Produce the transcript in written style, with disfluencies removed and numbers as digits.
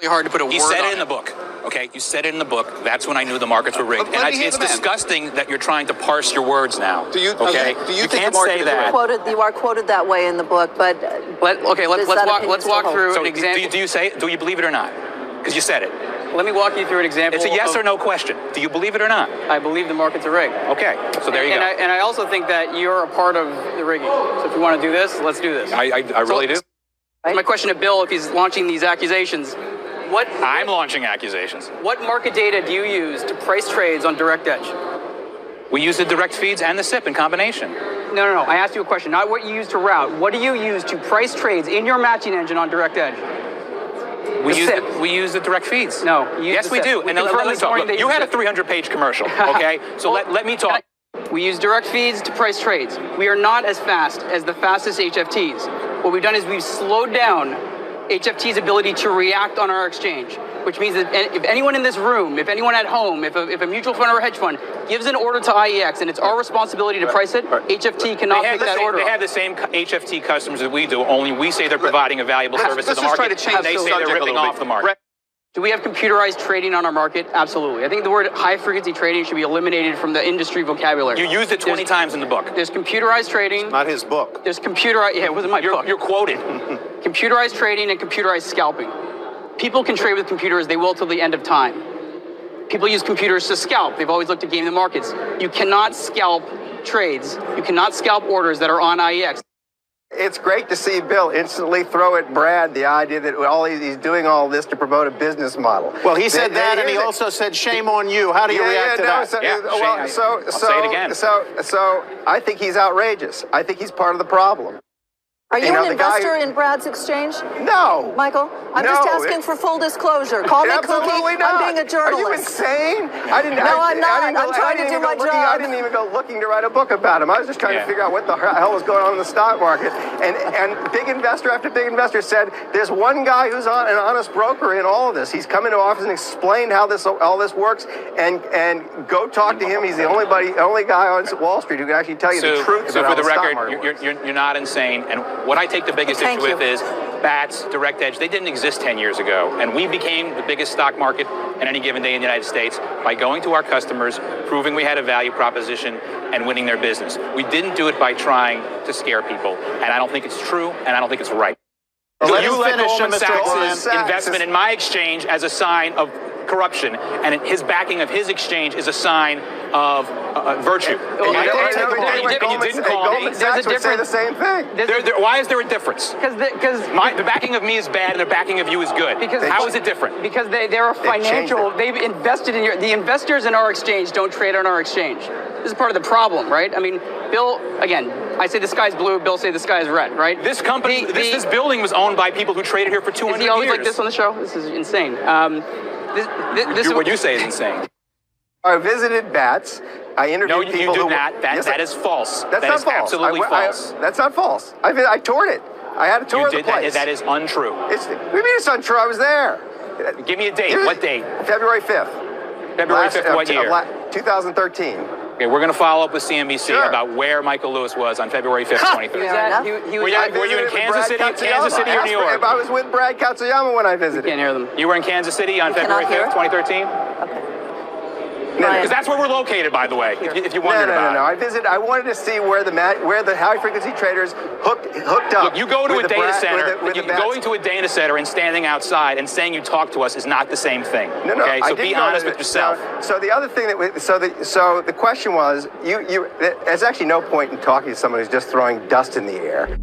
hard to put a word on it. You said it in the book. Okay, you said it in the book. That's when I knew the markets were rigged. And it's disgusting that you're trying to parse your words now. Do you okay? Do you You think can't the market say that. You are quoted that way in the book, but let's walk through an example. Do you believe it or not? Because you said it. Let me walk you through an example. It's a yes or no question. Do you believe it or not? I believe the markets are rigged. Okay, so there you go. And I also think that you're a part of the rigging. So if you want to do this, let's do this. I really do. My question to Bill, if he's launching these accusations, I'm launching accusations. What market data do you use to price trades on direct edge? We use the direct feeds and the SIP in combination. No. I asked you a question, not what you use to route. What do you use to price trades in your matching engine on direct edge? We use the direct feeds. No. Yes, we do. And let me talk. Look, you had a 300-page commercial, okay? So let me talk. We use direct feeds to price trades. We are not as fast as the fastest HFTs. What we've done is we've slowed down HFT's ability to react on our exchange, which means that if anyone in this room, if anyone at home, if a mutual fund or a hedge fund gives an order to IEX and it's our responsibility to price it, HFT cannot pick that order. They have the same HFT customers that we do, only we say they're providing a valuable service to the market. Let's just try to change they say they're ripping off the market. Do we have computerized trading on our market? Absolutely. I think the word high-frequency trading should be eliminated from the industry vocabulary. You used it 20 times in the book. There's computerized trading. Not his book. There's computerized, yeah, it wasn't my book. You're quoted. Computerized trading and computerized scalping. People can trade with computers, they will till the end of time. People use computers to scalp. They've always looked to game the markets. You cannot scalp trades. You cannot scalp orders that are on IEX. It's great to see Bill instantly throw at Brad the idea that he's doing all this to promote a business model. Well, he said that, and he also said, "Shame on you." How do you react to that? I'll say it again. So I think he's outrageous. I think he's part of the problem. Are you an investor in Brad's exchange? No. Michael, I'm just asking for full disclosure. Call me Cookie. I'm being a journalist. Are you insane? I'm not. I'm trying to do my job. I didn't even go looking to write a book about him. I was just trying to figure out what the hell was going on in the stock market. And big investor after big investor said, there's one guy who's an honest broker in all of this. He's come into office and explained how all this works. And go talk to him. He's the only guy on Wall Street who can actually tell you the truth about how the stock market works. You're not insane. And what I take the biggest issue with is BATS, Direct Edge, they didn't exist 10 years ago. And we became the biggest stock market in any given day in the United States by going to our customers, proving we had a value proposition, and winning their business. We didn't do it by trying to scare people. And I don't think it's true, and I don't think it's right. So you let Goldman Sachs' investment in my exchange as a sign of corruption, and his backing of his exchange is a sign of virtue. Goldman Sachs would say the same thing. Why is there a difference? Because the backing of me is bad, and the backing of you is good. How is it different? Because they're a financial. They've invested in the investors in our exchange don't trade on our exchange. This is part of the problem, right? I mean, Bill, again, I say the sky's blue, Bill say the sky's red, right? This company, this building was owned by people who traded here for 200 years. Is he always like this on the show? This is insane. What you say is insane. I visited BATS. I interviewed people. No, you did not. That is false. That's not false. Absolutely false. That's not false. I toured it. I had a tour of the place. That is untrue. What do you mean it's untrue? I was there. Give me a date. What date? February 5th. February 5th, what year? 2013. Okay, we're going to follow up with CNBC about where Michael Lewis was on February 5th, 2013. Were you in Kansas City or New York? I was with Brad Katsuyama when I visited. Can't hear them. You were in Kansas City on February 5th, 2013? Okay. Because that's where we're located, by the way, if you wondered about it. I wanted to see where the high-frequency traders hooked up. Look, you go to a data center, going to a data center and standing outside and saying you talk to us is not the same thing. No, okay? So be honest with yourself. So the other thing so the question was, there's actually no point in talking to someone who's just throwing dust in the air.